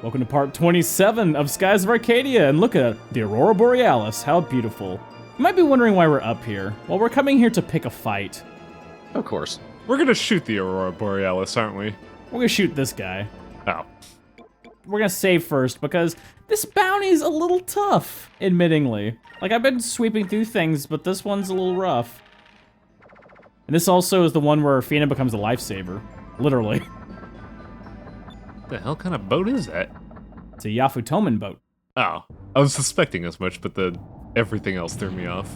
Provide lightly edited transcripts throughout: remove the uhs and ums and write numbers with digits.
Welcome to part 27 of Skies of Arcadia, and look at the Aurora Borealis, how beautiful. You might be wondering why we're up here. Well, we're coming here to pick a fight. Of course. We're gonna shoot the Aurora Borealis, aren't we? We're gonna shoot this guy. Oh. We're gonna save first, because this bounty's a little tough, admittingly. Like, I've been sweeping through things, but this one's a little rough. And this also is the one where Fina becomes a lifesaver. Literally. What the hell kind of boat is that? It's a Yafutoman boat. Oh. I was suspecting as much, but everything else threw me off.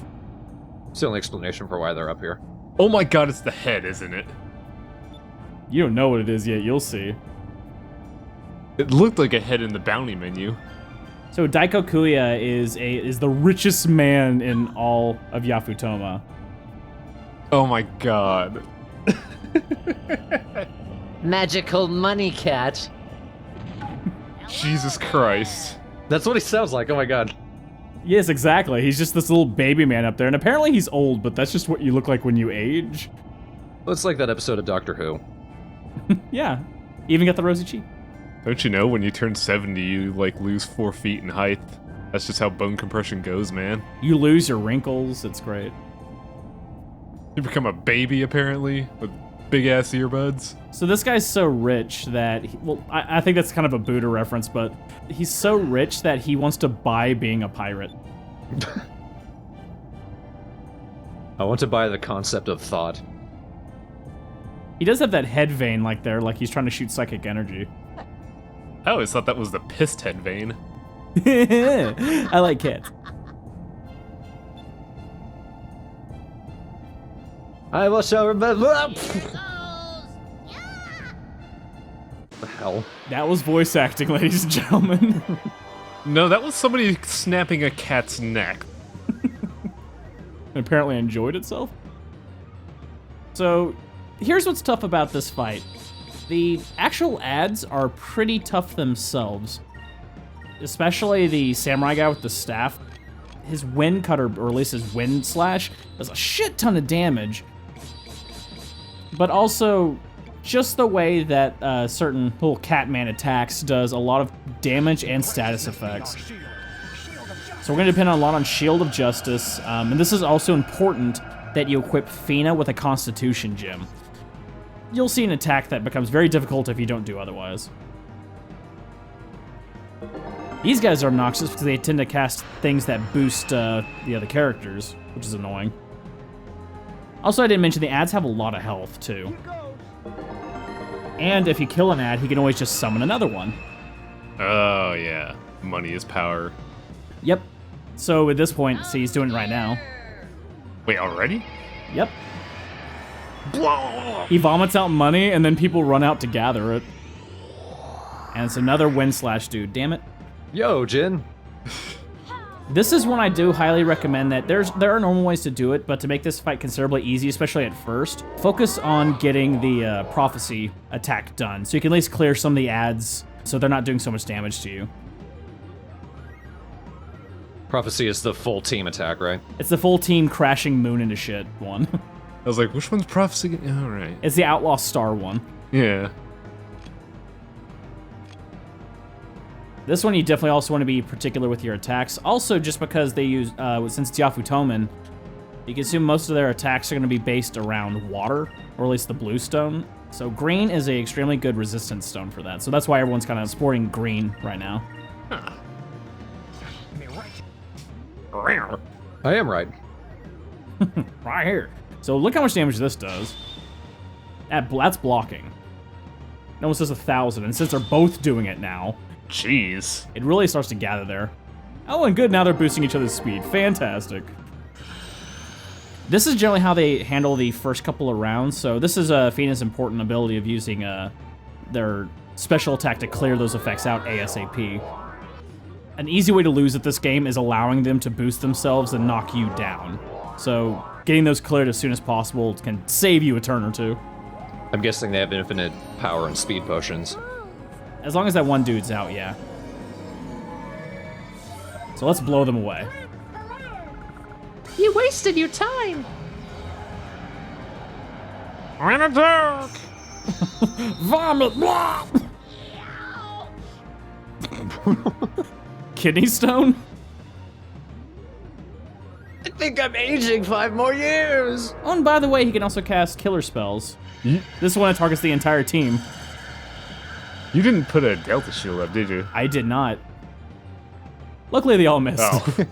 It's the only explanation for why they're up here. Oh my god, it's the head, isn't it? You don't know what it is yet, you'll see. It looked like a head in the bounty menu. So Daiko Kuya is the richest man in all of Yafutoma. Oh my god. Magical money cat. Jesus Christ. That's what he sounds like, oh my god. Yes, exactly. He's just this little baby man up there, and apparently he's old, but that's just what you look like when you age. Well, it's like that episode of Doctor Who. Yeah. Even got the rosy cheek. Don't you know when you turn 70, you, like, lose 4 feet in height? That's just how bone compression goes, man. You lose your wrinkles. It's great. You become a baby, apparently, with big-ass earbuds. So this guy's so rich that, I think that's kind of a Buddha reference, but he's so rich that he wants to buy being a pirate. I want to buy the concept of thought. He does have that head vein like there, like he's trying to shoot psychic energy. I always thought that was the pissed head vein. I like cats. I will shall remember. The hell? That was voice acting, ladies and gentlemen. No, that was somebody snapping a cat's neck. Apparently enjoyed itself. So, here's what's tough about this fight. The actual ads are pretty tough themselves. Especially the samurai guy with the staff. His wind cutter, or at least his wind slash, does a shit ton of damage. But also, just the way that certain little Catman attacks does a lot of damage and status effects. So we're going to depend a lot on Shield of Justice, and this is also important that you equip Fina with a Constitution gem. You'll see an attack that becomes very difficult if you don't do otherwise. These guys are obnoxious because they tend to cast things that boost the other characters, which is annoying. Also, I didn't mention the ads have a lot of health, too. And if you kill an ad, he can always just summon another one. Oh, yeah. Money is power. Yep. So at this point, see, he's doing it right now. Wait, already? Yep. He vomits out money, and then people run out to gather it. And it's another wind slash dude, damn it. Yo, Jin. This is one I do highly recommend that there are normal ways to do it, but to make this fight considerably easy, especially at first, focus on getting the prophecy attack done, so you can at least clear some of the ads, so they're not doing so much damage to you. Prophecy is the full team attack, right? It's the full team crashing moon into shit one. I was like, which one's prophecy? Alright. It's the Outlaw Star one. Yeah. This one you definitely also want to be particular with your attacks. Also, just because they use, since it's Yafutoman, you can assume most of their attacks are going to be based around water, or at least the blue stone. So green is a extremely good resistance stone for that. So that's why everyone's kind of sporting green right now. Huh. I am right. Right here. So look how much damage this does. That's blocking. It almost does 1,000, and since they're both doing it now, Jeez. it really starts to gather there. Oh, and good, now they're boosting each other's speed. Fantastic. This is generally how they handle the first couple of rounds, so this is Fina's important ability of using their special attack to clear those effects out ASAP. An easy way to lose at this game is allowing them to boost themselves and knock you down. So getting those cleared as soon as possible can save you a turn or two. I'm guessing they have infinite power and speed potions. As long as that one dude's out, yeah. So let's blow them away. You wasted your time. I'm a dog! Vomit! Blah! Kidney stone? I think I'm aging 5 more years. Oh, and by the way, he can also cast killer spells. You, This one targets the entire team. you didn't put a Delta shield up, did you? I did not. Luckily, they all missed. Oh.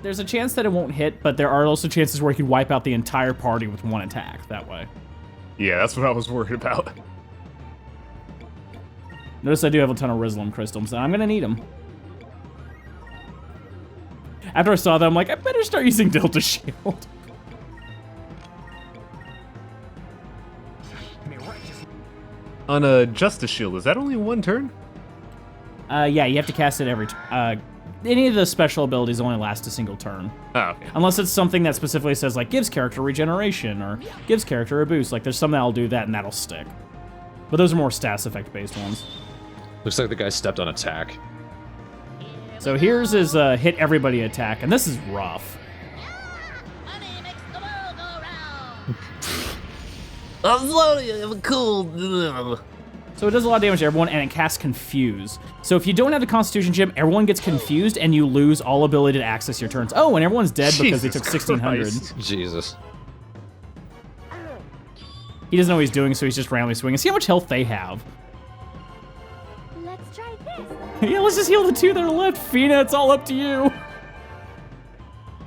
There's a chance that it won't hit, but there are also chances where he could wipe out the entire party with one attack that way. Yeah, that's what I was worried about. Notice I do have a ton of Rizlum crystals, and I'm gonna need them. After I saw that, I'm like, I better start using Delta Shield. On a Justice Shield, is that only one turn? Yeah, you have to cast it every any of the special abilities only last a single turn. Oh, okay. Unless it's something that specifically says, like, gives character regeneration, or gives character a boost. Like, there's some that'll do that, and that'll stick. But those are more stats effect-based ones. Looks like the guy stepped on a tack. So here's his hit everybody attack, and this is rough. Money makes the world go round. I'm sorry, I'm cool. So it does a lot of damage to everyone, and it casts Confuse. So if you don't have the Constitution gem, everyone gets confused, and you lose all ability to access your turns. Oh, and everyone's dead because he Jesus took 1,600. Christ. Jesus. He doesn't know what he's doing, so he's just randomly swinging. See how much health they have. Let's try this. Yeah, let's just heal the two that are left. Fina, it's all up to you.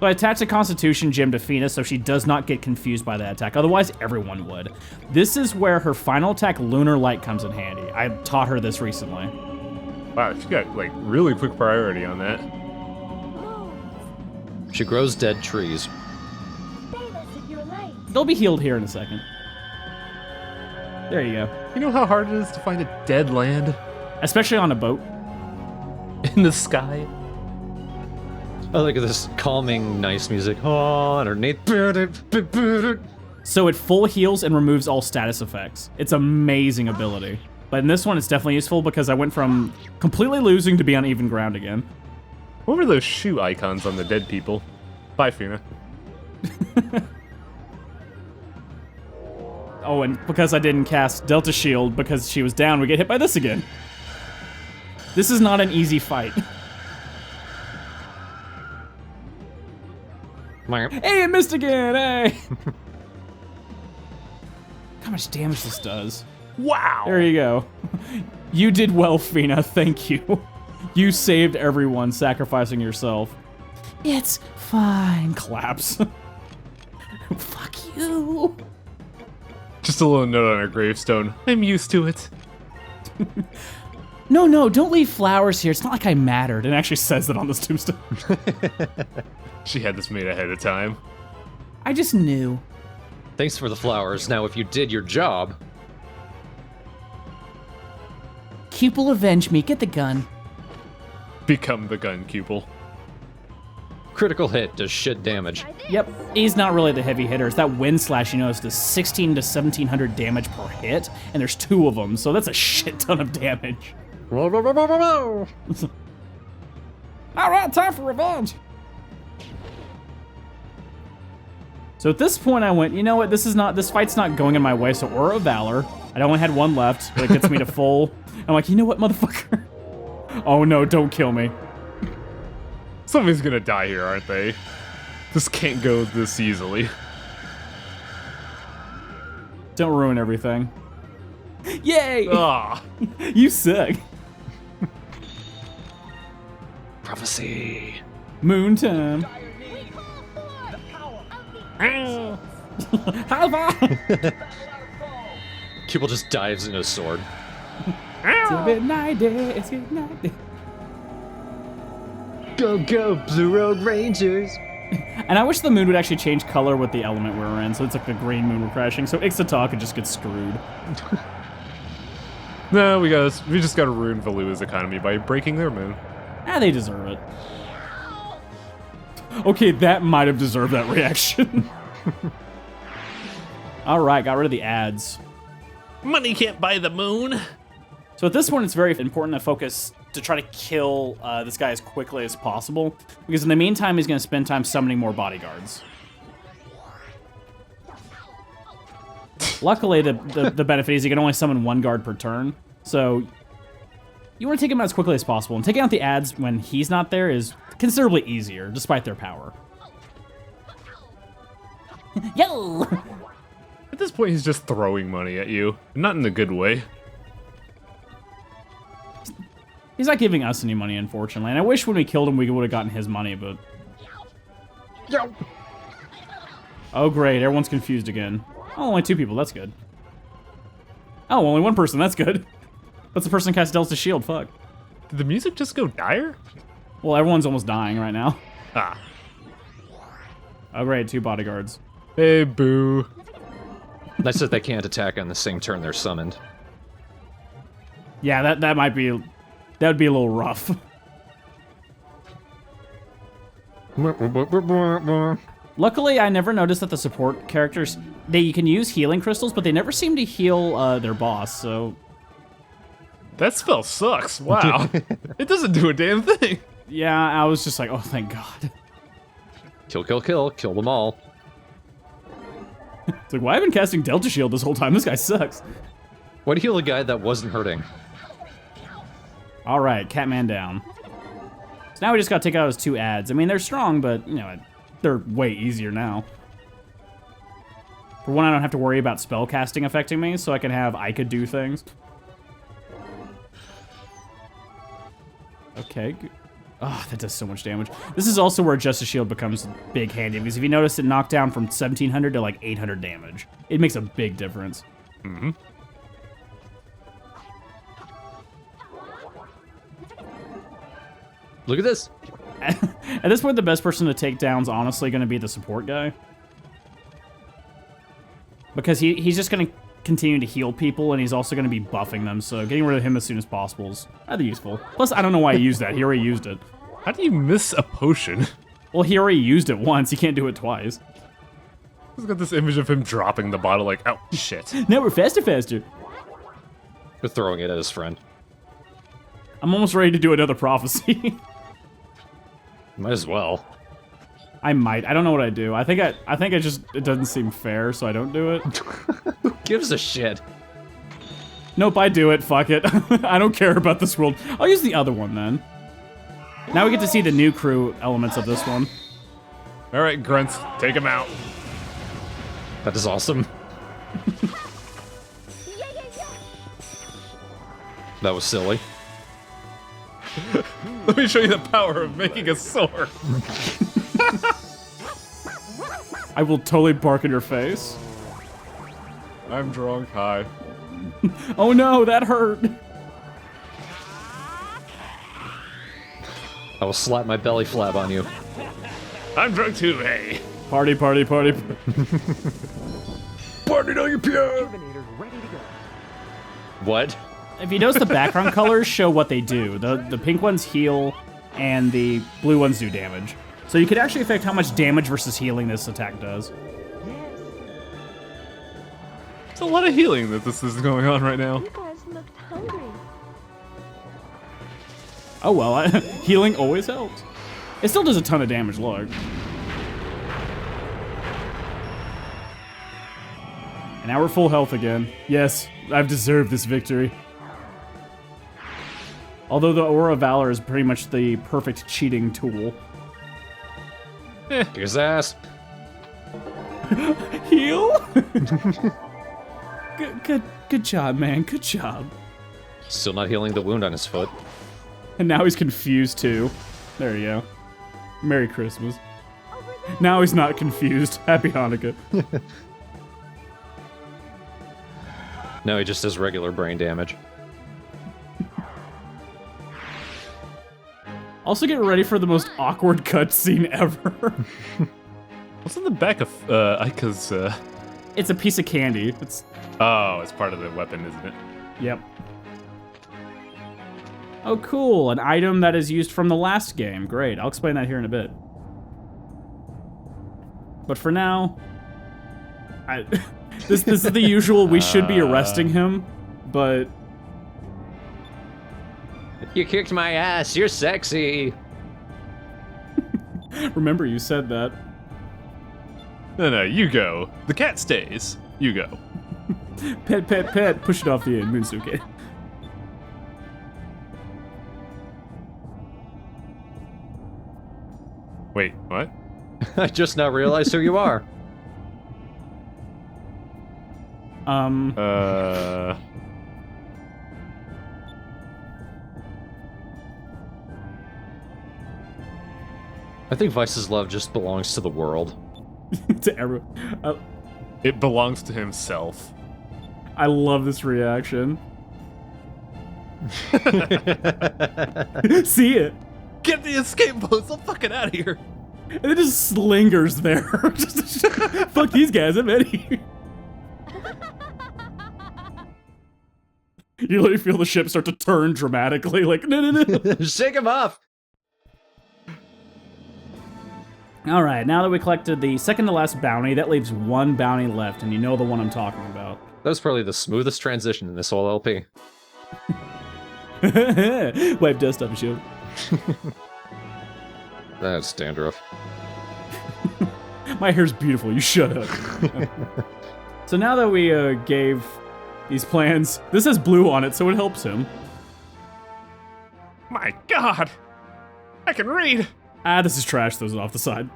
So I attached a Constitution gem to Fina so she does not get confused by that attack. Otherwise, everyone would. This is where her final attack, Lunar Light, comes in handy. I taught her this recently. Wow, she got, like, really quick priority on that. She grows dead trees. Save us if you're late. They'll be healed here in a second. There you go. You know how hard it is to find a dead land Especially on a boat. in the sky? I like this calming, nice music. Oh, underneath. So it full heals and removes all status effects. It's amazing ability. But in this one, it's definitely useful because I went from completely losing to be on even ground again. What were those shoe icons on the dead people? Bye, Fina. Oh, and because I didn't cast Delta Shield because she was down, we get hit by this again. This is not an easy fight. Hey, it missed again, hey! How much damage this does. Wow! There you go. You did well, Fina, thank you. You saved everyone, sacrificing yourself. It's fine. Claps. Fuck you. Just a little note on her gravestone. I'm used to it. No, don't leave flowers here. It's not like I mattered. It actually says that on this tombstone. She had this made ahead of time. I just knew. Thanks for the flowers. Now, if you did your job, Cupid will avenge me. Get the gun. Become the gun pupil. critical hit does shit damage. Try this. Yep, he's not really the heavy hitter. It's that wind slash, you notice, does 16 to 1,700 damage per hit, and there's 2 of them, so that's a shit ton of damage. All right, time for revenge. So at this point, I went, you know what? This fight's not going in my way. So Aura of Valor. I only had 1 left, but it gets me to full. I'm like, you know what, motherfucker? Oh no, don't kill me. Somebody's gonna die here, aren't they? This can't go this easily. Don't ruin everything. Yay! Ah, You suck. Prophecy. Moon time. We call for the power of the High five! Cupid just dives into a sword. It's a midnight day. It's a midnight day. Go, go, Blue Road Rangers. And I wish the moon would actually change color with the element we were in, so it's like the green moon we're crashing. So Ixatal could just get screwed. no, we just gotta ruin Valua's economy by breaking their moon. They deserve it. Okay, that might have deserved that reaction. All right, got rid of the ads. Money can't buy the moon. So at this point, it's very important to focus to try to kill this guy as quickly as possible, because in the meantime, he's going to spend time summoning more bodyguards. Luckily, the benefit is you can only summon 1 guard per turn, so you want to take him out as quickly as possible, and taking out the ads when he's not there is considerably easier, despite their power. Yo! At this point, he's just throwing money at you. Not in a good way. He's not giving us any money, unfortunately. And I wish when we killed him, we would have gotten his money, but... Yo. Oh, great. Everyone's confused again. Oh, only 2 people. That's good. Oh, only 1 person. That's good. That's the person cast Delta's shield. Fuck. Did the music just go dire? Well, everyone's almost dying right now. Ah. Oh, great. 2 bodyguards. Hey, boo. That's that they can't attack on the same turn they're summoned. Yeah, that might be... That would be a little rough. Luckily, I never noticed that the support characters, you can use healing crystals, but they never seem to heal their boss, so... That spell sucks. Wow. It doesn't do a damn thing. Yeah, I was just like, oh, thank God. Kill, kill, kill. Kill them all. It's like, why have I been casting Delta Shield this whole time? This guy sucks. Why'd heal a guy that wasn't hurting? All right, Catman down. So now we just gotta take out his 2 ads. I mean, they're strong, but, you know, they're way easier now. For one, I don't have to worry about spell casting affecting me, so I can have Ica do things. Okay. Oh, that does so much damage. This is also where Justice Shield becomes big handy, because if you notice, it knocked down from 1700 to like 800 damage. It makes a big difference. Mm-hmm. Look at this. At this point, the best person to take down is honestly going to be the support guy. Because he's just going to continue to heal people, and he's also going to be buffing them, so getting rid of him as soon as possible is rather useful. Plus, I don't know why he used that. He already used it. How do you miss a potion? Well, he already used it once. He can't do it twice. He's got this image of him dropping the bottle like, oh, shit. Now we're faster. We're throwing it at his friend. I'm almost ready to do another prophecy. Might as well. I might. I don't know what I do. I think I just, it doesn't seem fair, so I don't do it. Who gives a shit? Nope, I do it. Fuck it. I don't care about this world. I'll use the other one then. Now we get to see the new crew elements of this one. All right, grunts, take him out. That is awesome. That was silly. Let me show you the power of making a sword. I will totally bark in your face. I'm drunk. Hi. Oh no, that hurt. I will slap my belly flab on you. I'm drunk too, hey. Party. Party on your piano! What? If you notice, the background colors show what they do. The pink ones heal, and the blue ones do damage. So you could actually affect how much damage versus healing this attack does. There's a lot of healing that this is going on right now. You guys looked hungry. Oh well, healing always helps. It still does a ton of damage, look. And now we're full health again. Yes, I've deserved this victory. Although the Aura of Valor is pretty much the perfect cheating tool. Kick his ass. Heal? Good job, man. Good job. Still not healing the wound on his foot. And now he's confused too. There you go. Merry Christmas. Now he's not confused. Happy Hanukkah. No, he just does regular brain damage. Also get ready for the most awkward cutscene ever. What's on the back of Ica's? It's a piece of candy. Oh, it's part of the weapon, isn't it? Yep. Oh, cool. An item that is used from the last game. Great. I'll explain that here in a bit. But for now, this is the usual. We should be arresting him, but You kicked my ass. You're sexy. remember you said that. No, you go. The cat stays. You go. Pet. Push it off the end, Moonsuke. Wait, what? I just now realized who you are. I think Vice's love just belongs to the world. To everyone. It belongs to himself. I love this reaction. See it. Get the escape post. I'm fucking out of here. And it just slingers there. Just, fuck these guys, I'm out of here. You literally feel the ship start to turn dramatically, like, no. Shake him off! Alright, now that we collected the second to last bounty, that leaves one bounty left, and you know the one I'm talking about. That was probably the smoothest transition in this whole LP. Wipe dust off your shield. That's dandruff. My hair's beautiful, you shut up. So now that we gave these plans, this has blue on it, so it helps him. My God! I can read! Ah, this is trash, throws it off the side.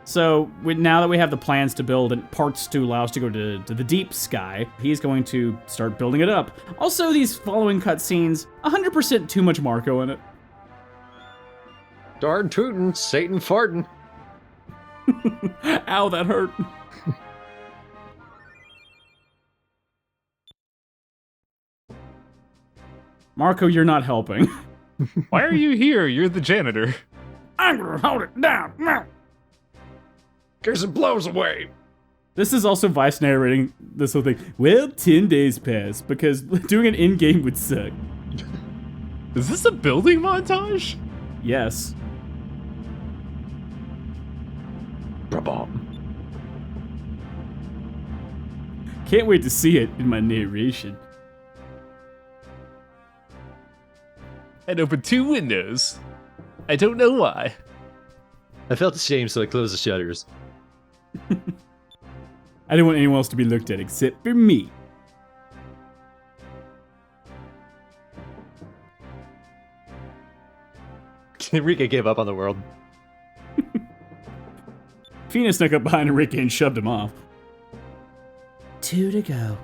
So now that we have the plans to build and parts to allow us to go to the deep sky, he's going to start building it up. Also, these following cutscenes, 100% too much Marco in it. Darn tootin', Satan fartin'. Ow, that hurt. Marco, you're not helping. Why are you here? You're the janitor. I'm gonna hold it down. Cause it blows away. This is also Vice narrating this whole thing. Well, 10 days passed because doing an in-game would suck. Is this a building montage? Yes. Brabom. Can't wait to see it in my narration. And open 2 windows. I don't know why. I felt ashamed, so I closed the shutters. I didn't want anyone else to be looked at except for me. Enrique gave up on the world. Fina snuck up behind Enrique and shoved him off. 2 to go.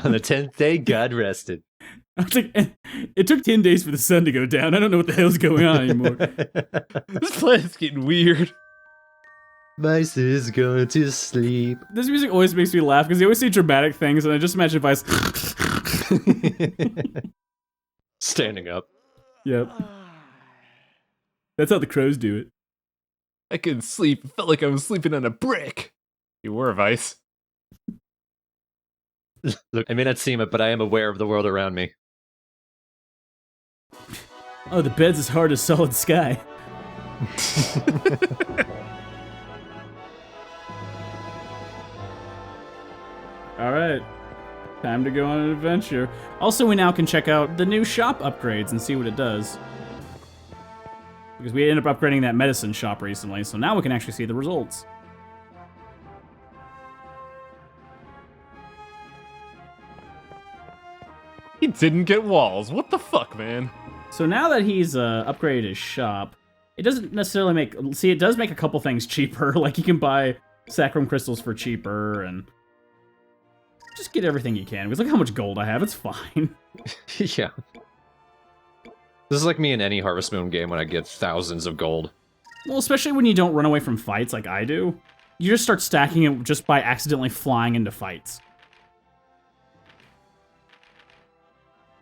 On the 10th day, God rested. I was like, it took 10 days for the sun to go down. I don't know what the hell's going on anymore. This planet's getting weird. Vice is going to sleep. This music always makes me laugh because they always say dramatic things, and I just imagine Vice. Standing up. Yep. That's how the crows do it. I couldn't sleep. It felt like I was sleeping on a brick. You were, Vice. Look, I may not seem it, but I am aware of the world around me. Oh, the bed's as hard as solid sky. Alright. Time to go on an adventure. Also, we now can check out the new shop upgrades and see what it does. Because we ended up upgrading that medicine shop recently, so now we can actually see the results. He didn't get walls. What the fuck, man? So now that he's upgraded his shop, it doesn't necessarily make... See, it does make a couple things cheaper. Like, you can buy sacrum crystals for cheaper, and... just get everything you can. Because look how much gold I have. It's fine. Yeah. This is like me in any Harvest Moon game when I get thousands of gold. Well, especially when you don't run away from fights like I do. You just start stacking it just by accidentally flying into fights.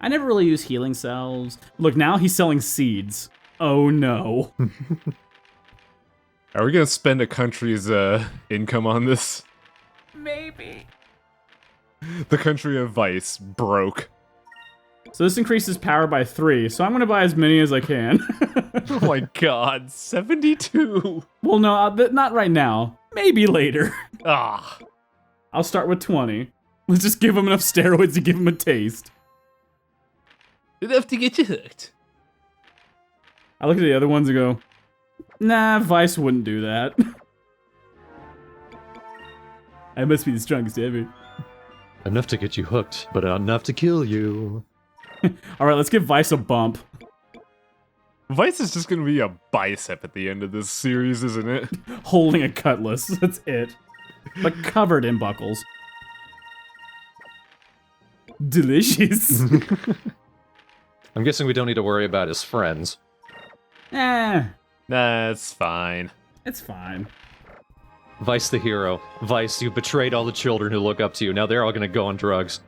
I never really use healing cells. Look, now he's selling seeds. Oh no. Are we gonna spend a country's income on this? Maybe. The country of Vice broke. So this increases power by 3, so I'm gonna buy as many as I can. Oh my god, 72! Well, no, not right now. Maybe later. Ah. I'll start with 20. Let's just give him enough steroids to give him a taste. Enough to get you hooked. I look at the other ones and go, nah, Vice wouldn't do that. I must be the strongest ever. Enough to get you hooked, but not enough to kill you. All right, let's give Vice a bump. Vice is just gonna be a bicep at the end of this series, isn't it? Holding a cutlass, that's it. But covered in buckles. Delicious. I'm guessing we don't need to worry about his friends. That's fine. It's fine. Vice the hero. Vice, you betrayed all the children who look up to you. Now they're all gonna go on drugs.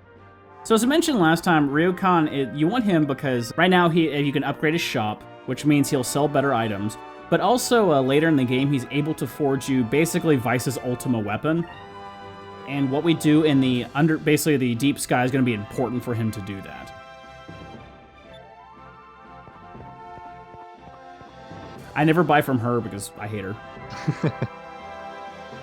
So as I mentioned last time, Ryokan, you want him because right now you can upgrade his shop, which means he'll sell better items. But also later in the game, he's able to forge you basically Vice's Ultima weapon. And what we do in the basically the deep sky is going to be important for him to do that. I never buy from her because I hate her.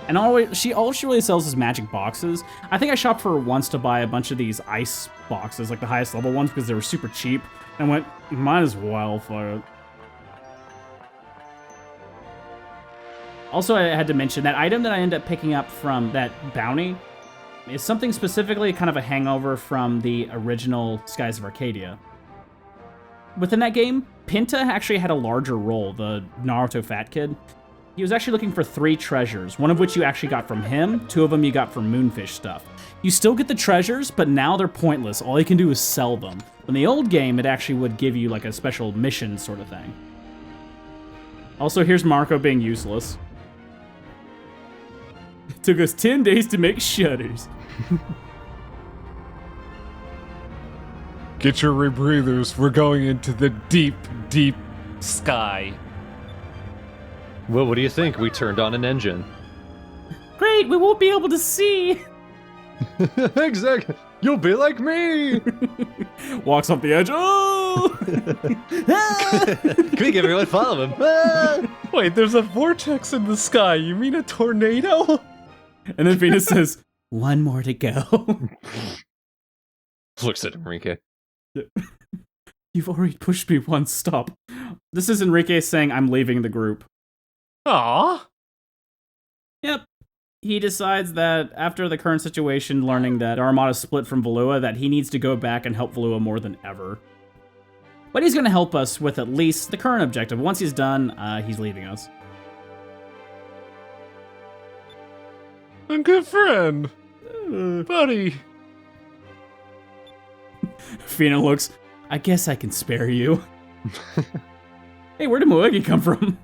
And all she really sells is magic boxes. I think I shopped for her once to buy a bunch of these ice boxes, like the highest level ones, because they were super cheap. And went, might as well for it. Also, I had to mention that item that I ended up picking up from that bounty is something specifically kind of a hangover from the original Skies of Arcadia. Within that game, Pinta actually had a larger role, the Naruto fat kid. He was actually looking for 3 treasures, one of which you actually got from him, 2 of them you got from Moonfish stuff. You still get the treasures, but now they're pointless. All you can do is sell them. In the old game, it actually would give you like a special mission sort of thing. Also, here's Marco being useless. It took us 10 days to make shutters. Get your rebreathers. We're going into the deep, deep sky. Well, what do you think? We turned on an engine. Great, we won't be able to see. Exactly. You'll be like me. Walks off the edge. Oh! Quick, everyone, follow him. Ah! Wait, there's a vortex in the sky. You mean a tornado? And then Venus says, 1 more to go. Looks at Enrique. You've already pushed me once, stop. This is Enrique saying I'm leaving the group. Aww. Yep. He decides that after the current situation, learning that Armada split from Valua, that he needs to go back and help Valua more than ever. But he's going to help us with at least the current objective. Once he's done, he's leaving us. A good friend. Buddy. Fina looks, I guess I can spare you. Hey, where did Moegi come from?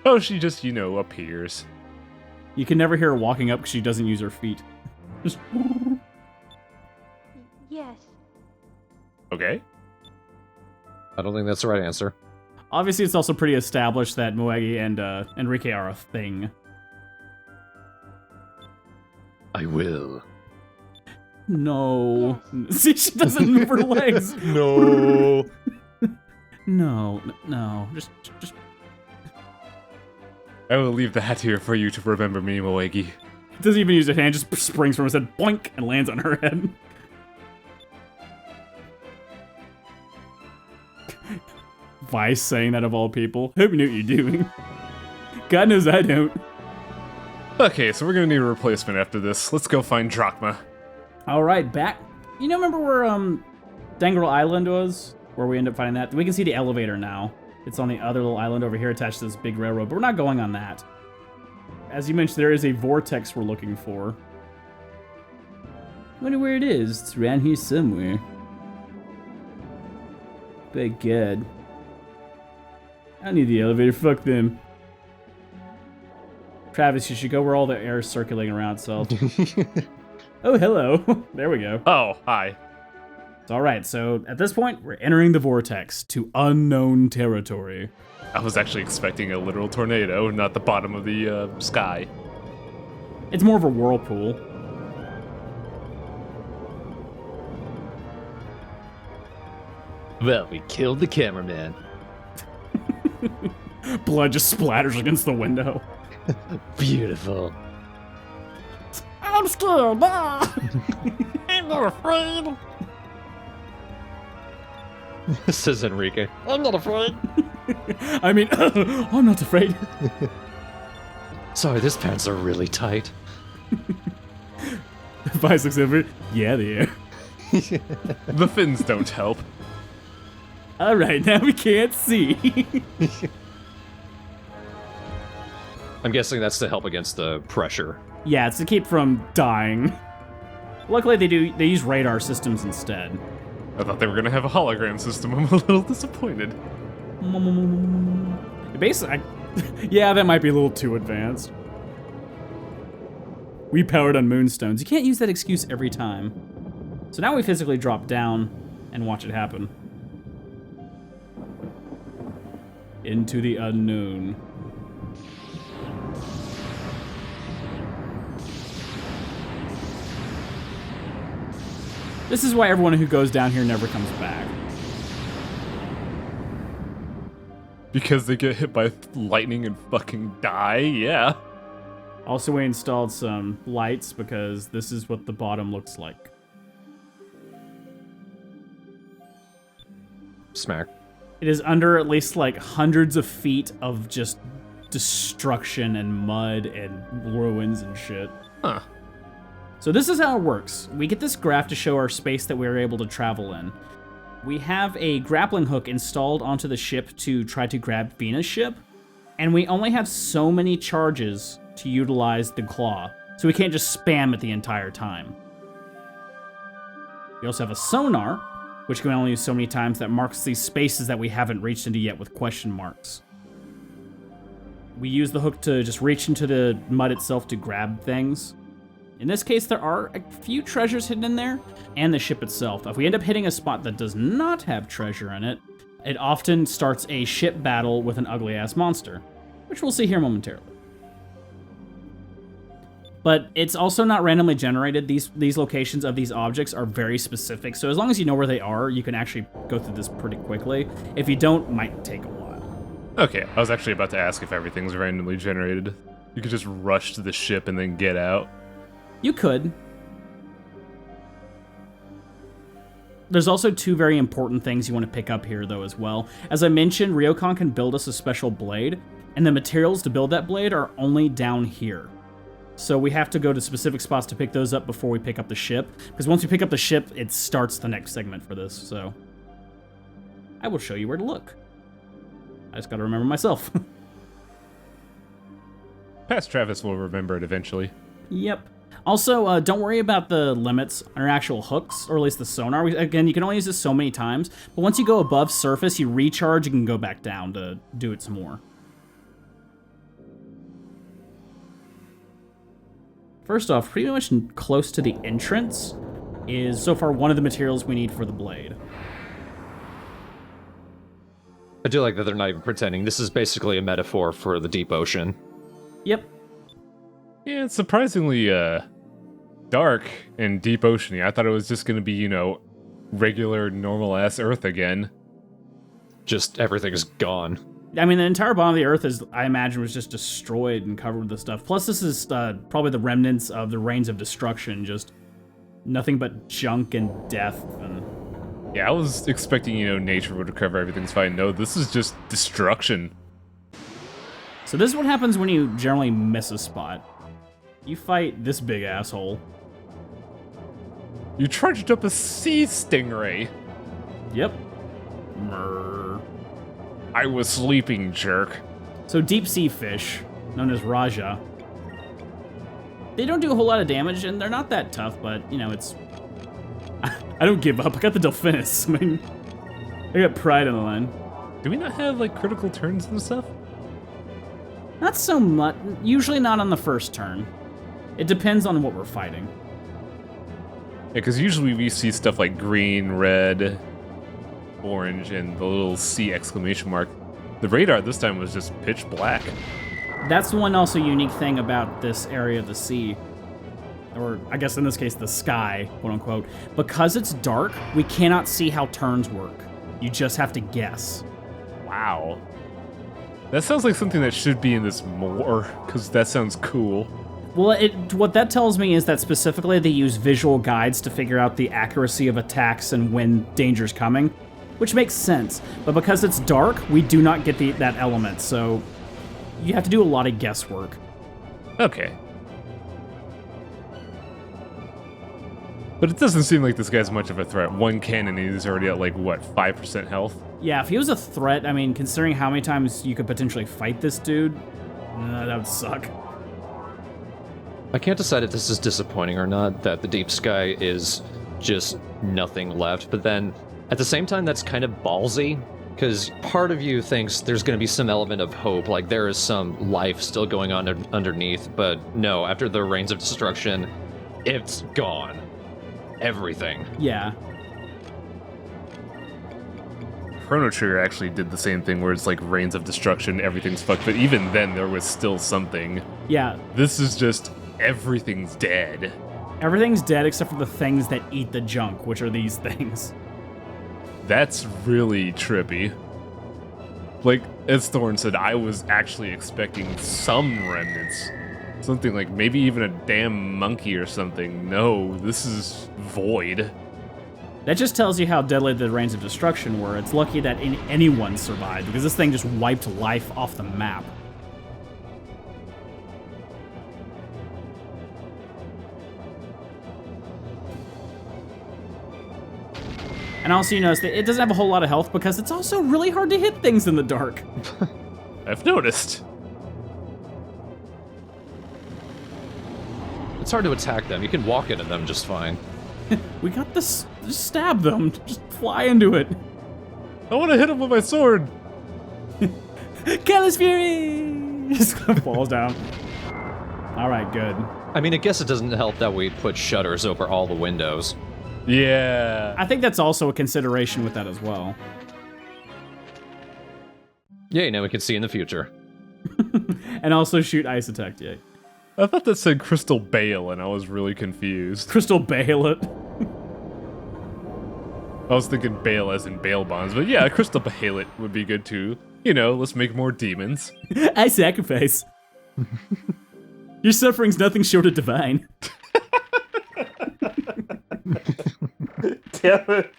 Oh, she just, appears. You can never hear her walking up because she doesn't use her feet. Just... Yes. Okay. I don't think that's the right answer. Obviously, it's also pretty established that Moegi and Enrique are a thing. I will. No. See, she doesn't move her legs. No. No. Just. I will leave that here for you to remember me, Moegi. Doesn't even use her hand, just springs from his head, boink, and lands on her head. Vice saying that of all people. Hope you knew what you're doing. God knows I don't. Okay, so we're gonna need a replacement after this. Let's go find Drachma. Alright, back. Remember where, Dangrel Island was? Where we end up finding that? We can see the elevator now. It's on the other little island over here attached to this big railroad, but we're not going on that. As you mentioned, there is a vortex we're looking for. Wonder where it is. It's around here somewhere. But good. I need the elevator, fuck them. Travis, you should go where all the air is circulating around itself. Oh, hello. There we go. Oh, hi. Alright, so at this point, we're entering the vortex to unknown territory. I was actually expecting a literal tornado, not the bottom of the sky. It's more of a whirlpool. Well, we killed the cameraman. Blood just splatters against the window. Beautiful. I'm scared. I'm not afraid. Says Enrique. I'm not afraid. I mean, I'm not afraid. Sorry, these pants are really tight. 567. Yeah, they are. The fins don't help. All right, now we can't see. I'm guessing that's to help against the pressure. Yeah, it's to keep from dying. Luckily, they use radar systems instead. I thought they were gonna have a hologram system. I'm a little disappointed. Basically, yeah, that might be a little too advanced. We powered on moonstones. You can't use that excuse every time. So now we physically drop down and watch it happen. Into the unknown. This is why everyone who goes down here never comes back. Because they get hit by lightning and fucking die, yeah. Also, we installed some lights because this is what the bottom looks like. Smack. It is under at least like hundreds of feet of just destruction and mud and ruins and shit. Huh. So this is how it works. We get this graph to show our space that we are able to travel in. We have a grappling hook installed onto the ship to try to grab Venus' ship, and we only have so many charges to utilize the claw, so we can't just spam it the entire time. We also have a sonar, which can only use so many times, that marks these spaces that we haven't reached into yet with question marks. We use the hook to just reach into the mud itself to grab things. In this case, there are a few treasures hidden in there, and the ship itself. If we end up hitting a spot that does not have treasure in it, it often starts a ship battle with an ugly-ass monster, which we'll see here momentarily. But it's also not randomly generated. These locations of these objects are very specific, so as long as you know where they are, you can actually go through this pretty quickly. If you don't, it might take a while. Okay, I was actually about to ask if everything's randomly generated. You could just rush to the ship and then get out. You could. There's also two very important things you want to pick up here, though, as well. As I mentioned, Ryokan can build us a special blade, and the materials to build that blade are only down here. So we have to go to specific spots to pick those up before we pick up the ship, because once we pick up the ship, it starts the next segment for this, so I will show you where to look. I just gotta remember myself. Past Travis will remember it eventually. Yep. Also, don't worry about the limits on our actual hooks, or at least the sonar. Again, you can only use this so many times, but once you go above surface, you recharge, you can go back down to do it some more. First off, pretty much close to the entrance is so far one of the materials we need for the blade. I do like that they're not even pretending. This is basically a metaphor for the deep ocean. Yep. Yeah, it's surprisingly dark and deep oceany. I thought it was just going to be, you know, regular, normal-ass Earth again. Just everything's gone. I mean, the entire bottom of the Earth, I imagine, was just destroyed and covered with this stuff. Plus, this is probably the remnants of the Rains of Destruction, just nothing but junk and death. And Yeah, I was expecting, you know, nature would recover, everything's fine. No, this is just destruction. So this is what happens when you generally miss a spot. You fight this big asshole. You charged up a sea stingray. Yep. Mrrr. I was sleeping, jerk. So deep sea fish, known as Raja, they don't do a whole lot of damage, and they're not that tough, but, you know, it's... I don't give up. I got the Delphinus. I mean, I got pride on the line. Do we not have, like, critical turns and stuff? Not so much. Usually not on the first turn. It depends on what we're fighting. Yeah, because usually we see stuff like green, red, orange, and the little C exclamation mark. The radar this time was just pitch black. That's one also unique thing about this area of the sea. Or, I guess in this case, the sky, quote unquote. Because it's dark, we cannot see how turns work. You just have to guess. Wow. That sounds like something that should be in this more, because that sounds cool. Well, what that tells me is that specifically they use visual guides to figure out the accuracy of attacks and when danger's coming, which makes sense. But because it's dark, we do not get that element, so you have to do a lot of guesswork. Okay. But it doesn't seem like this guy's much of a threat. One cannon and he's already at like, what, 5% health? Yeah, if he was a threat, I mean, considering how many times you could potentially fight this dude, that would suck. I can't decide if this is disappointing or not, that the deep sky is just nothing left, but then at the same time, that's kind of ballsy, because part of you thinks there's going to be some element of hope, like there is some life still going on underneath, but no, after the Rains of Destruction, it's gone. Everything. Yeah. Chrono Trigger actually did the same thing where it's like Rains of Destruction, everything's fucked, but even then there was still something. Yeah. This is just everything's dead. Everything's dead except for the things that eat the junk, which are these things. That's really trippy. Like, as Thorn said, I was actually expecting some remnants. Something like maybe even a damn monkey or something. No, this is void. That just tells you how deadly the Rains of Destruction were. It's lucky that anyone survived, because this thing just wiped life off the map. And also, you notice that it doesn't have a whole lot of health because it's also really hard to hit things in the dark. I've noticed. It's hard to attack them. You can walk into them just fine. We got this. Just stab them. Just fly into it. I want to hit him with my sword. Callous Fury! Just falls down. All right, good. I mean, I guess it doesn't help that we put shutters over all the windows. Yeah. I think that's also a consideration with that as well. Yeah, now we can see in the future. And also shoot ice attack, yeah. I thought that said Crystal Bale, and I was really confused. Crystal Bale it. I was thinking Bale as in bail bonds, but yeah, Crystal Bale it would be good too. You know, let's make more demons. I sacrifice. Your suffering's nothing short of divine. Damn it.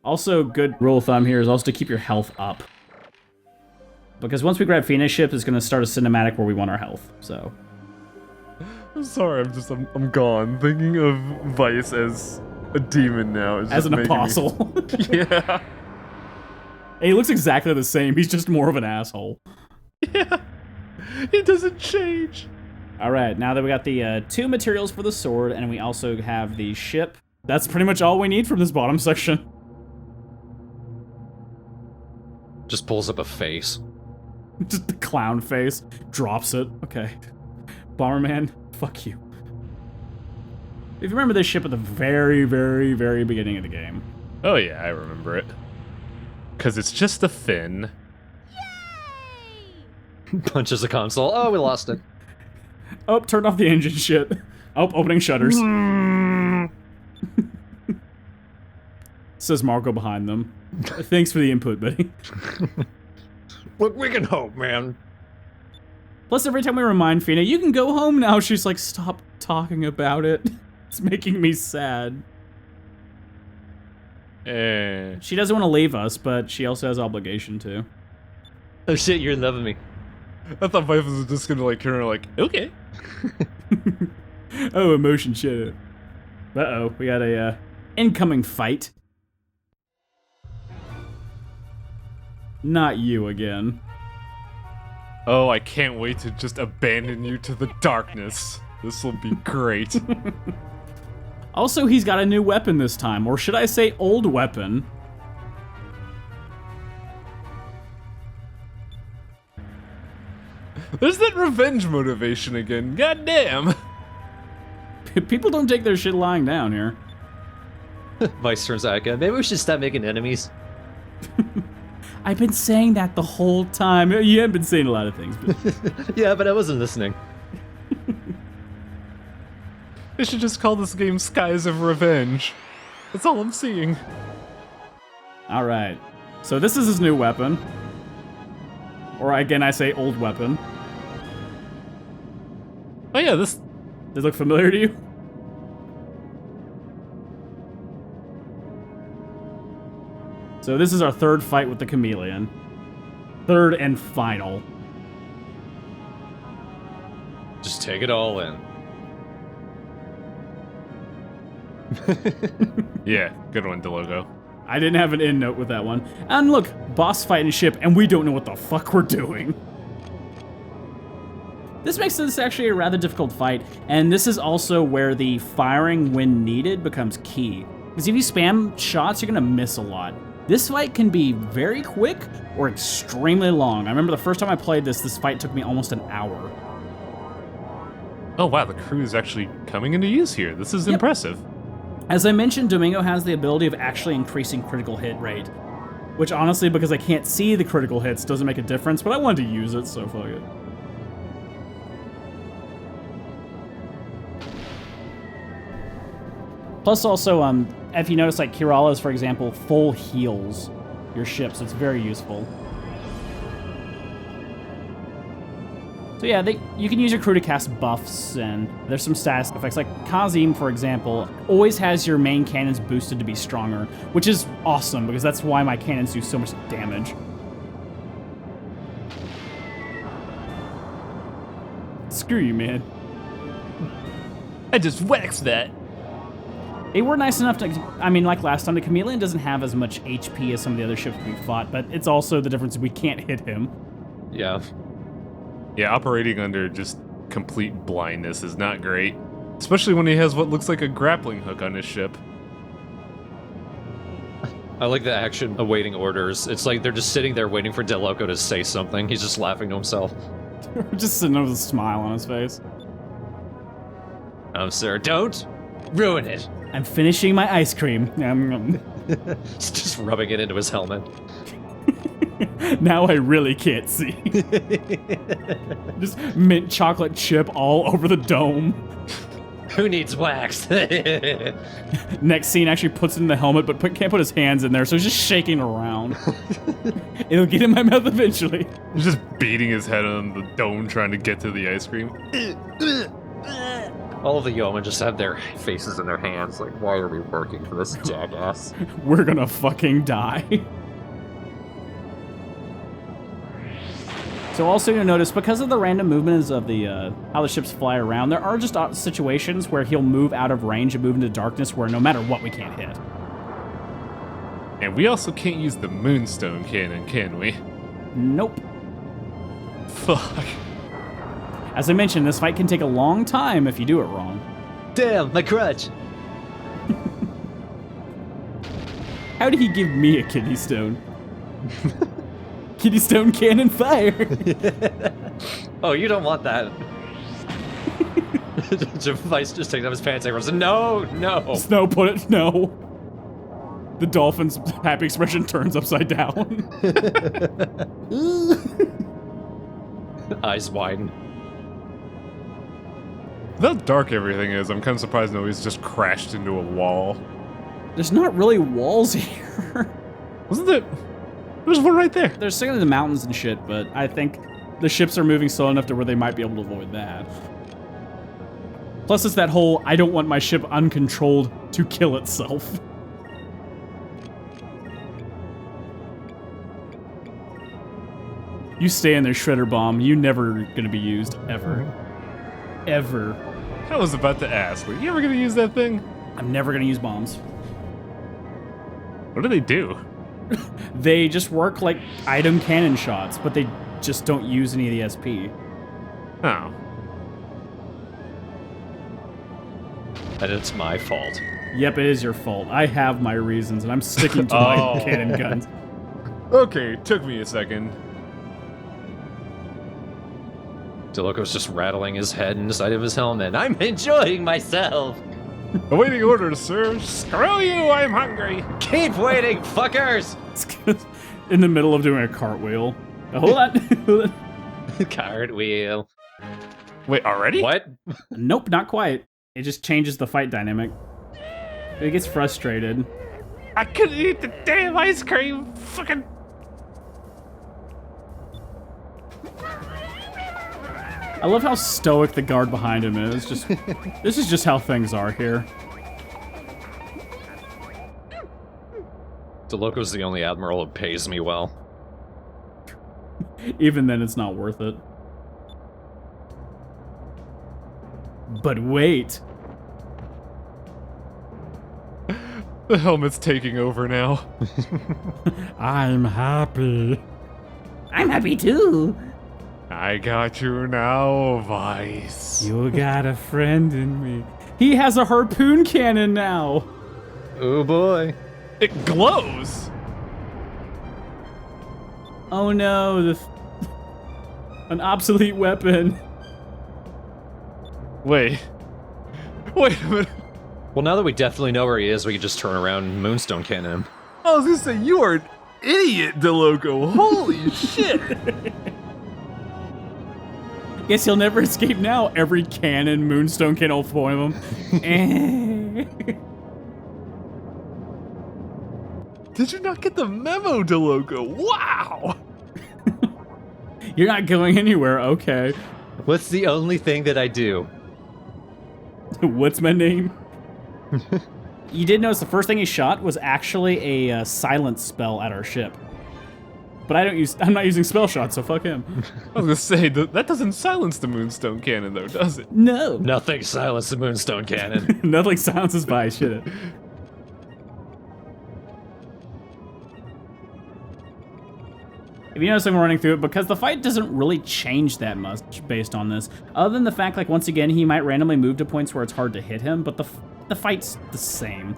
Also, good rule of thumb here is also to keep your health up. Because once we grab Phoenix Ship, it's going to start a cinematic where we want our health, so... I'm sorry, I'm gone. Thinking of Vice as a demon now is As just an making me- apostle. Yeah. Hey, he looks exactly the same, he's just more of an asshole. Yeah. It doesn't change. Alright, now that we got the 2 materials for the sword, and we also have the ship, that's pretty much all we need from this bottom section. Just pulls up a face. Just the clown face. Drops it. Okay. Bomberman, fuck you. If you remember this ship at the very, very, very beginning of the game. Oh yeah, I remember it. Because it's just a fin. Punches the console. Oh, we lost it. Oh, turned off the engine shit. Oh, opening shutters. Says Marco behind them. Thanks for the input, buddy. Look, we can hope, man. Plus, every time we remind Fina, you can go home now, she's like, stop talking about it. It's making me sad. She doesn't want to leave us, but she also has obligation to. Oh shit, you're in love with me. I thought Vice was just gonna like turn around like, okay. Oh, emotion shit. Uh-oh, we got a incoming fight. Not you again. Oh, I can't wait to just abandon you to the darkness. This will be great. Also, he's got a new weapon this time, or should I say old weapon. There's that revenge motivation again. God damn. People don't take their shit lying down here. Vice turns out again. Maybe we should stop making enemies. I've been saying that the whole time. You haven't been saying a lot of things, but... Yeah, but I wasn't listening. They should just call this game Skies of Revenge. That's all I'm seeing. Alright. So this is his new weapon. Or again, I say old weapon. Oh yeah, this... Does it look familiar to you? So this is our third fight with the chameleon. Third and final. Just take it all in. Yeah, good one, DeLogo. I didn't have an end note with that one. And look, boss fighting ship, and we don't know what the fuck we're doing. This makes this actually a rather difficult fight, and this is also where the firing when needed becomes key. Because if you spam shots, you're gonna miss a lot. This fight can be very quick or extremely long. I remember the first time I played this fight took me almost an hour. Oh wow, the crew is actually coming into use here. This is impressive. As I mentioned, Domingo has the ability of actually increasing critical hit rate. Which honestly, because I can't see the critical hits, doesn't make a difference, but I wanted to use it, so fuck it. Plus also, if you notice, like Kirala's, for example, full heals your ship, so it's very useful. So yeah, you can use your crew to cast buffs, and there's some status effects. Like Kazim, for example, always has your main cannons boosted to be stronger, which is awesome, because that's why my cannons do so much damage. Screw you, man. I just waxed that. They were nice enough to, I mean, like last time, the Chameleon doesn't have as much HP as some of the other ships we fought, but it's also the difference we can't hit him. Yeah. Yeah, operating under just complete blindness is not great. Especially when he has what looks like a grappling hook on his ship. I like the action awaiting orders. It's like they're just sitting there waiting for DeLoco to say something. He's just laughing to himself. Just sitting there with a smile on his face. Oh, sir, don't ruin it. I'm finishing my ice cream. He's just rubbing it into his helmet. Now I really can't see. Just mint chocolate chip all over the dome. Who needs wax? Next scene actually puts it in the helmet, but can't put his hands in there, so he's just shaking around. It'll get in my mouth eventually. He's just beating his head on the dome trying to get to the ice cream. All of the yeomen just have their faces in their hands, like, why are we working for this jackass? We're gonna fucking die. So also you'll notice, because of the random movements of the how the ships fly around, there are just situations where he'll move out of range and move into darkness where no matter what we can't hit. And we also can't use the Moonstone Cannon, can we? Nope. Fuck. As I mentioned, this fight can take a long time if you do it wrong. Damn, my crutch! How did he give me a kidney stone? Kidney stone cannon fire! Oh, you don't want that. Vice just takes off his pants and goes, no, no! Snow, put it, no. The dolphin's happy expression turns upside down. Eyes widen. How dark everything is, I'm kind of surprised nobody's just crashed into a wall. There's not really walls here. Wasn't there? There's one right there. There's certainly the mountains and shit, but I think the ships are moving slow enough to where they might be able to avoid that. Plus, it's that whole, I don't want my ship uncontrolled to kill itself. You stay in there, Shredder Bomb. You never gonna be used, ever. Ever. I was about to ask, are you ever gonna use that thing? I'm never gonna use bombs. What do they do? They just work like item cannon shots, but they just don't use any of the SP. Oh. And it's my fault. Yep, it is your fault. I have my reasons, and I'm sticking to my cannon guns. Okay, took me a second. DeLoco's just rattling his head inside of his helmet. I'm enjoying myself! Awaiting orders, sir. Screw you, I'm hungry. Keep waiting, fuckers! In the middle of doing a cartwheel. Hold on. Hold on. Cartwheel. Wait, already? What? Nope, not quite. It just changes the fight dynamic. It gets frustrated. I couldn't eat the damn ice cream. Fucking. I love how stoic the guard behind him is. Just, this is just how things are here. DeLoco's the only admiral who pays me well. Even then, it's not worth it. But wait. The helmet's taking over now. I'm happy. I'm happy too. I got you now, Vice. You got a friend in me. He has a harpoon cannon now. Oh boy. It glows! Oh no, an obsolete weapon. Wait a minute. Well, now that we definitely know where he is, we can just turn around and moonstone cannon him. I was gonna say, you are an idiot, DeLoco. Holy shit! Guess he'll never escape now. Every cannon, moonstone can all four of them. Did you not get the memo, DeLoco? Wow! You're not going anywhere, okay. What's the only thing that I do? What's my name? You did notice the first thing he shot was actually a silence spell at our ship. But I'm not using spell shots, so fuck him. I was gonna say, that doesn't silence the moonstone cannon, though, does it? No. Nothing silenced the moonstone cannon. Nothing silences by shit. If you notice I'm running through it, because the fight doesn't really change that much based on this, other than the fact, like, once again, he might randomly move to points where it's hard to hit him, but the fight's the same.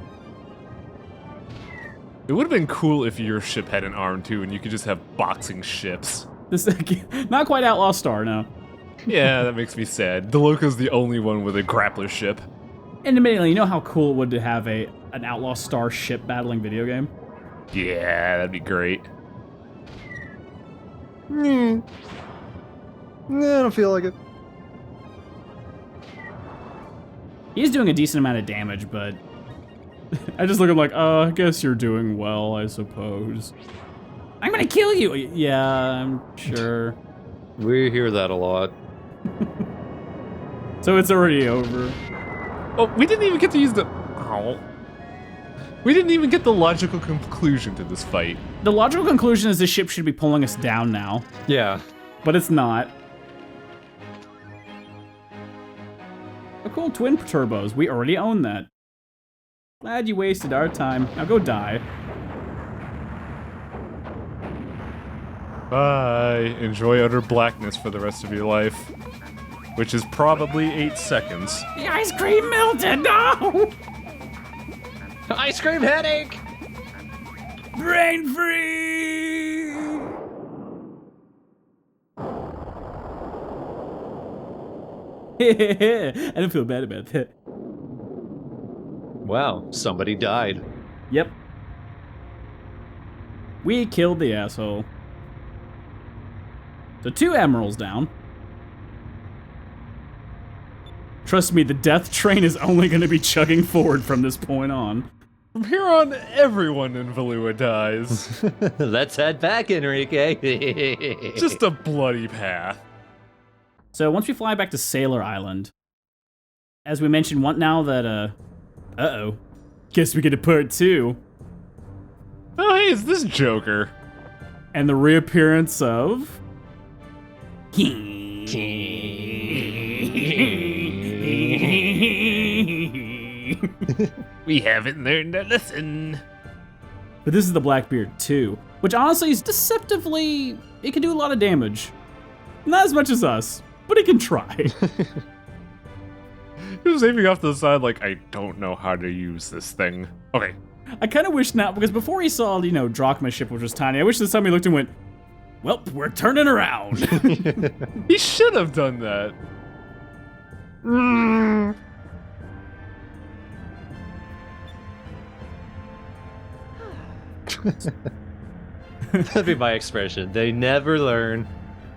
It would have been cool if your ship had an arm, too, and you could just have boxing ships. This not quite Outlaw Star, no. Yeah, that makes me sad. DeLoco's the only one with a grappler ship. And admittedly, you know how cool it would to have an Outlaw Star ship battling video game? Yeah, that'd be great. I don't feel like it. He's doing a decent amount of damage, but I just look at him like, I guess you're doing well, I suppose. I'm gonna kill you! Yeah, I'm sure. We hear that a lot. So it's already over. Oh, we didn't even get to use the... Oh. We didn't even get the logical conclusion to this fight. The logical conclusion is this ship should be pulling us down now, Yeah. but it's not. Oh, cool, twin turbos. We already own that. Glad you wasted our time. Now go die. Bye. Enjoy utter blackness for the rest of your life. Which is probably 8 seconds. The ice cream melted, no! Ice cream headache! Brain free! I don't feel bad about that. Wow, somebody died. Yep. We killed the asshole. So 2 emeralds down. Trust me, the death train is only going to be chugging forward from this point on. From here on, everyone in Valua dies. Let's head back, Enrique. Just a bloody path. So once we fly back to Sailor Island, as we mentioned, now that, uh-oh. Guess we get a part 2. Oh, hey, it's this Joker. And the reappearance of... We haven't learned a lesson. But this is the Blackbeard 2, which honestly is deceptively... It can do a lot of damage. Not as much as us, but it can try. He was aiming off to the side like, I don't know how to use this thing. Okay. I kind of wish not, because before he saw, Drachma's ship, which was tiny, I wish this time he looked and went, well, we're turning around. He should have done that. That'd be my expression. They never learn.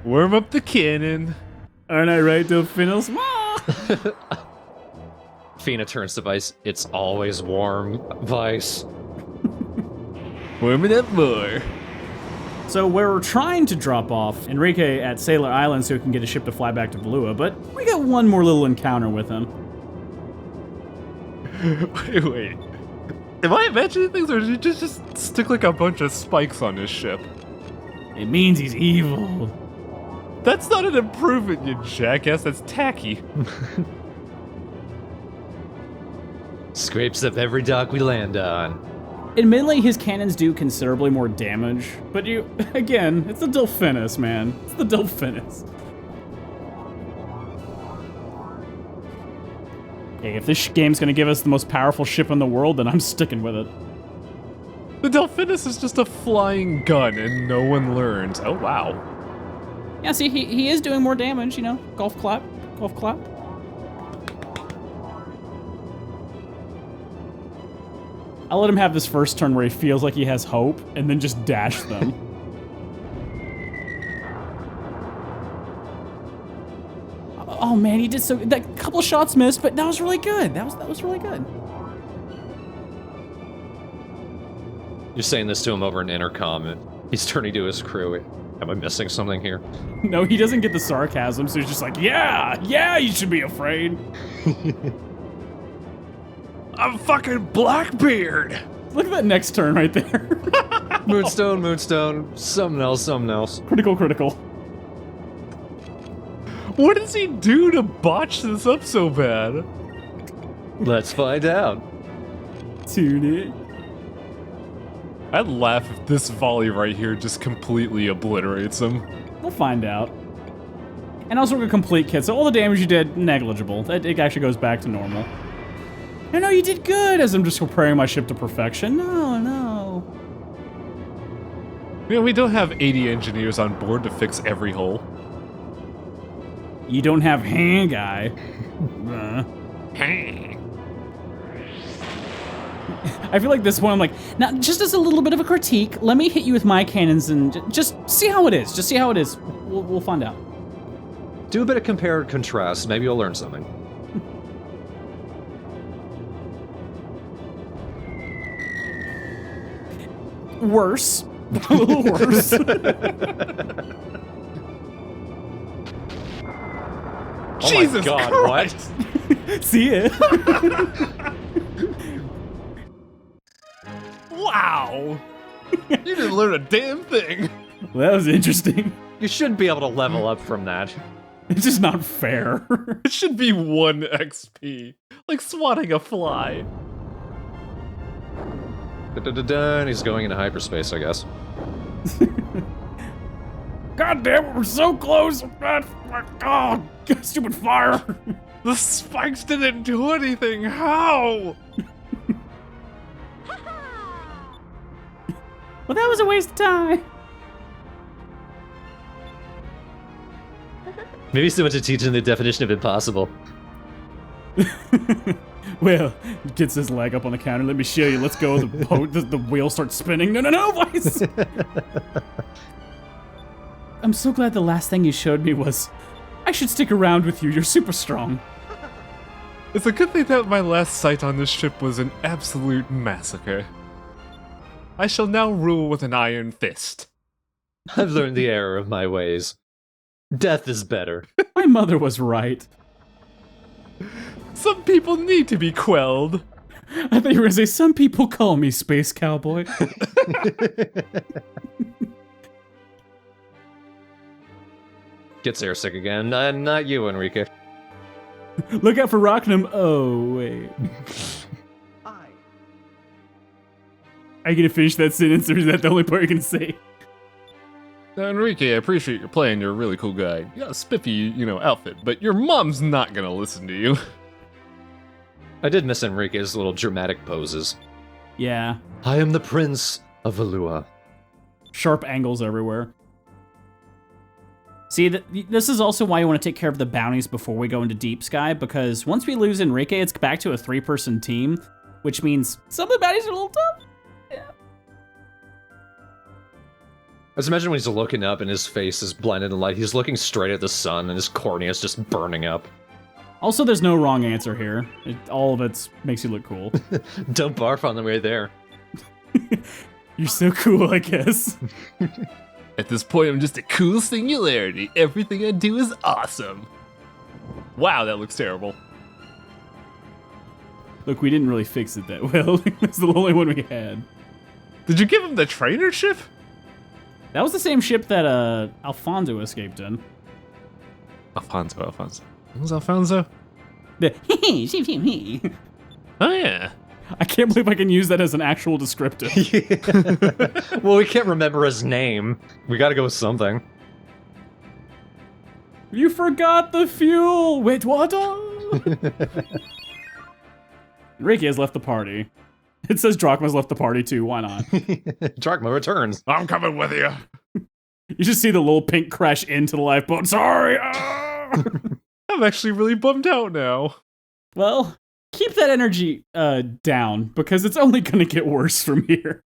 Warm up the cannon. Aren't I right, Delphinos? Fina turns to Vice. It's always warm, Vice. Warm it up more. So we're trying to drop off Enrique at Sailor Island so he can get a ship to fly back to Valua, but we got one more little encounter with him. Wait. Am I imagining things, or did he just stick like a bunch of spikes on his ship? It means he's evil. That's not an improvement, you jackass. That's tacky. scrapes up every dock we land on. Admittedly, his cannons do considerably more damage, but again, it's the Delphinus, man. It's the Delphinus. Hey, if this game's gonna give us the most powerful ship in the world, then I'm sticking with it. The Delphinus is just a flying gun and no one learns. Oh, wow. Yeah, see, he is doing more damage, you know? Golf clap, golf clap. I'll let him have this first turn where he feels like he has hope, and then just dash them. Oh man, he did so. That couple shots missed, but that was really good. That was really good. You're saying this to him over an intercom, and he's turning to his crew. Am I missing something here? No, he doesn't get the sarcasm, so he's just like, yeah, you should be afraid. I'm fucking Blackbeard! Look at that next turn right there. Moonstone, something else. Critical. What does he do to botch this up so bad? Let's find out. Tune in. I'd laugh if this volley right here just completely obliterates him. We'll find out. And also, we're a complete kit, so all the damage you did, negligible. It actually goes back to normal. No, you did good, as I'm just preparing my ship to perfection. No. You know, we don't have 80 engineers on board to fix every hole. You don't have hand guy. I feel like this one, I'm like, now, just as a little bit of a critique, let me hit you with my cannons and just see how it is. Just see how it is. We'll find out. Do a bit of compare and contrast. Maybe you'll learn something. Worse. A little worse. Jesus oh my God, Christ! what? See it? Wow! You didn't learn a damn thing! Well, that was interesting. You should be able to level up from that. It's just not fair. It should be 1 XP. Like swatting a fly. And he's going into hyperspace, I guess. God damn it, we're so close. Oh, stupid fire. The spikes didn't do anything. How? Well, that was a waste of time. Maybe someone should teach him the definition of impossible. Well, gets his leg up on the counter. Let me show you. Let's go. The boat, the wheel starts spinning. No, Vice. I'm so glad the last thing you showed me was, I should stick around with you. You're super strong. It's a good thing that my last sight on this ship was an absolute massacre. I shall now rule with an iron fist. I've learned the error of my ways. Death is better. My mother was right. Some people need to be quelled. I thought you were gonna say, some people call me Space Cowboy. Gets airsick again. Not you, Enrique. Look out for Rocknum. Oh, wait. Are you gonna finish that sentence, or is that the only part you're gonna say? Now, Enrique, I appreciate your playing. You're a really cool guy. You got a spiffy, outfit, but your mom's not gonna listen to you. I did miss Enrique's little dramatic poses. Yeah. I am the Prince of Valua. Sharp angles everywhere. See, this is also why you want to take care of the bounties before we go into Deep Sky, because once we lose Enrique, it's back to a 3-person team, which means some of the bounties are a little tough. Yeah. I just imagine when he's looking up and his face is blinded in light, he's looking straight at the sun and his cornea is just burning up. Also, there's no wrong answer here. All of it makes you look cool. Don't barf on the way there. You're so cool, I guess. At this point, I'm just a cool singularity. Everything I do is awesome. Wow, that looks terrible. Look, we didn't really fix it that well. That's the only one we had. Did you give him the trainer ship? That was the same ship that Alfonso escaped in. Alfonso. What was Alfonso? Oh, yeah. I can't believe I can use that as an actual descriptive. Well, we can't remember his name. We gotta go with something. You forgot the fuel! Wait, what? Enrique has left the party. It says Drachma's left the party too, why not? Drachma returns. I'm coming with you. You just see the little pink crash into the lifeboat. Sorry! Ah! I'm actually really bummed out now. Well, keep that energy down, because it's only gonna get worse from here.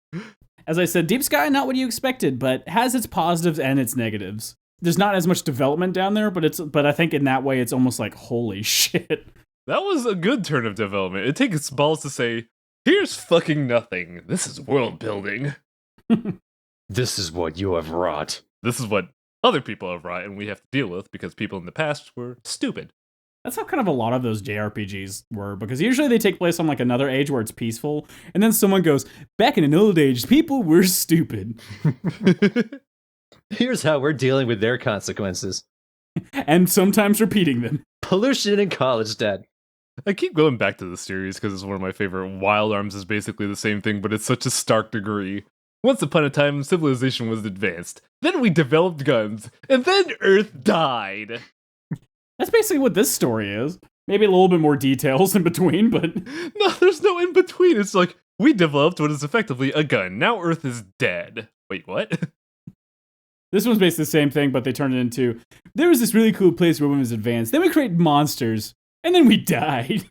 As I said, Deep Sky, not what you expected, but has its positives and its negatives. There's not as much development down there, but I think in that way it's almost like, holy shit. That was a good turn of development. It takes balls to say, here's fucking nothing. This is world building. This is what you have wrought. This is what other people have wrought and we have to deal with because people in the past were stupid. That's how kind of a lot of those JRPGs were, because usually they take place on like another age where it's peaceful, and then someone goes, back in an old age, people were stupid. Here's how we're dealing with their consequences. And sometimes repeating them. Pollution and college debt. I keep going back to this series because it's one of my favorite. Wild Arms is basically the same thing, but it's such a stark degree. Once upon a time, civilization was advanced. Then we developed guns. And then Earth died. That's basically what this story is. Maybe a little bit more details in between, but... No, there's no in between. It's like, we developed what is effectively a gun. Now Earth is dead. Wait, what? This one's basically the same thing, but they turned it into, there was this really cool place where women was advanced. Then we created monsters. And then we died.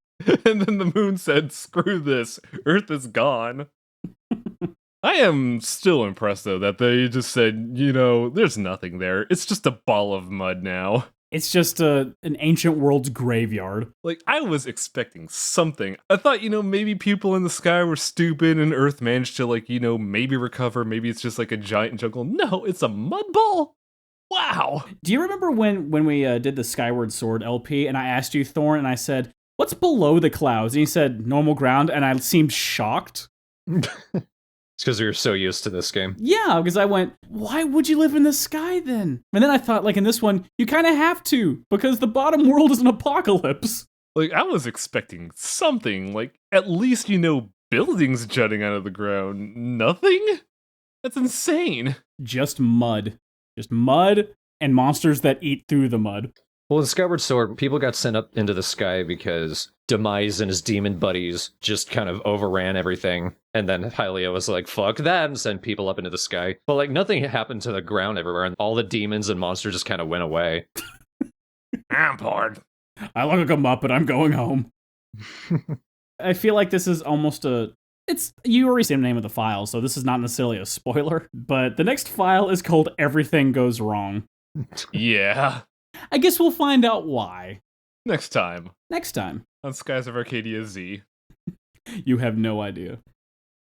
And then the moon said, screw this. Earth is gone. I am still impressed, though, that they just said, you know, there's nothing there. It's just a ball of mud now. It's just an ancient world's graveyard. Like, I was expecting something. I thought, you know, maybe people in the sky were stupid and Earth managed to, like, you know, maybe recover. Maybe it's just like a giant jungle. No, it's a mud ball. Wow. Do you remember when we did the Skyward Sword LP and I asked you, Thorn, and I said, what's below the clouds? And you said, normal ground, and I seemed shocked. It's because we were so used to this game. Yeah, because I went, why would you live in the sky then? And then I thought, like in this one, you kind of have to, because the bottom world is an apocalypse. Like, I was expecting something, like, at least, you know, buildings jutting out of the ground. Nothing? That's insane. Just mud. Just mud and monsters that eat through the mud. Well, in Skyward Sword, people got sent up into the sky because Demise and his demon buddies just kind of overran everything. And then Hylia was like, fuck that, and sent people up into the sky. But, like, nothing happened to the ground everywhere, and all the demons and monsters just kind of went away. I'm bored. I look like a muppet, I'm going home. I feel like this is almost you already said the name of the file, so this is not necessarily a spoiler, but the next file is called Everything Goes Wrong. Yeah. I guess we'll find out why. Next time. Next time. On Skies of Arcadia Z. You have no idea.